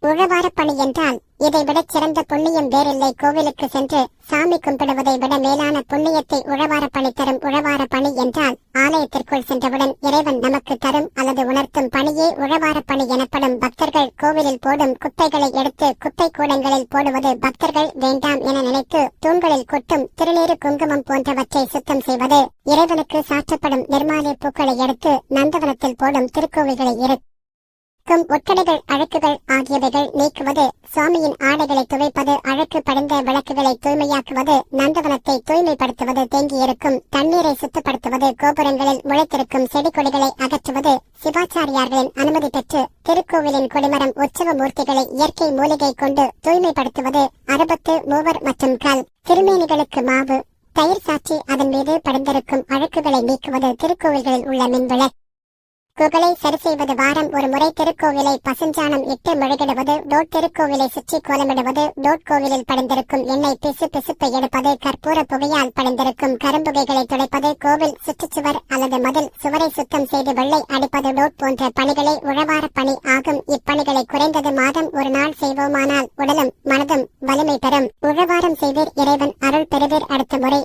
உழவாரப் பணி என்றால் இதைவிடச் சிறந்த புண்ணியம் வேறில்லை. கோவிலுக்கு சென்று சாமி கும்பிடுவதை விட மேலான புண்ணியத்தை உழவாரப் பணி தரும். உழவாரப் பணி என்றால் ஆலயத்திற்குள் சென்றவுடன் இறைவன் நமக்கு தரும் அல்லது உணர்த்தும் பணியே உழவாரப் பணி எனப்படும். பக்தர்கள் கோவிலில் போடும் குப்பைகளை எடுத்து குப்பை கூடங்களில் போடுவது, பக்தர்கள் வேண்டாம் என நினைத்து தூண்களில் கொட்டும் திருநீறு குங்குமம் போன்றவற்றை சுத்தம் செய்வது, இறைவனுக்கு சாற்றப்படும் நிர்மாலய பூக்களை எடுத்து நந்தவனத்தில் போடும் திருக்கோவில்களை ஒட்டடைகள் அழுக்குகள் ஆகியவைகள் நீக்குவது, சுவாமியின் ஆடைகளை துவைப்பது, அழுக்கு படிந்த விளக்குகளை தூய்மையாக்குவது, நந்தவனத்தை தூய்மைப்படுத்துவது, தேங்கியிருக்கும் தண்ணீரை சுத்தப்படுத்துவது, கோபுரங்களில் முளைத்திருக்கும் செடி கொடிகளை அகற்றுவது, சிவாச்சாரியார்களின் அனுமதி பெற்று திருக்கோவிலின் கொடிமரம் உற்சவ மூர்த்திகளை இயற்கை மூலிகை கொண்டு தூய்மைப்படுத்துவது, 63 மற்றும் கல் திருமேனிகளுக்கு மாவு தயிர் சாற்றி அதன் மீது படிந்திருக்கும் அழுக்குகளை நீக்குவது, திருக்கோவில்களில் உள்ள மின்விளக்கு குகளை சரி செய்வது, வாரம் ஒரு முறை திருக்கோவிலை பசுஞ்சாணம் இட்டு மெழுகிடுவது, டோட் திருக்கோவிலை சுற்றி கோலமிடுவது, டோட் கோவிலில் படிந்திருக்கும் எண்ணெய் பிசுப்பை எடுப்பது, கற்பூர புகையால் படிந்திருக்கும் கரும்புகைகளை துடைப்பது, கோவில் சுற்றுச்சுவர் அல்லது மதில் சுவரை சுத்தம் செய்து வெள்ளை அடிப்பது, டோட் போன்ற பணிகளை உழவார பணி ஆகும். இப்பணிகளை குறைந்தது மாதம் ஒரு நாள் செய்வோமானால் உடலும் மனதும் வலிமை பெறும். உழவாரம் செய்வீர், இறைவன் அருள் பெறுவீர். அடுத்த முறை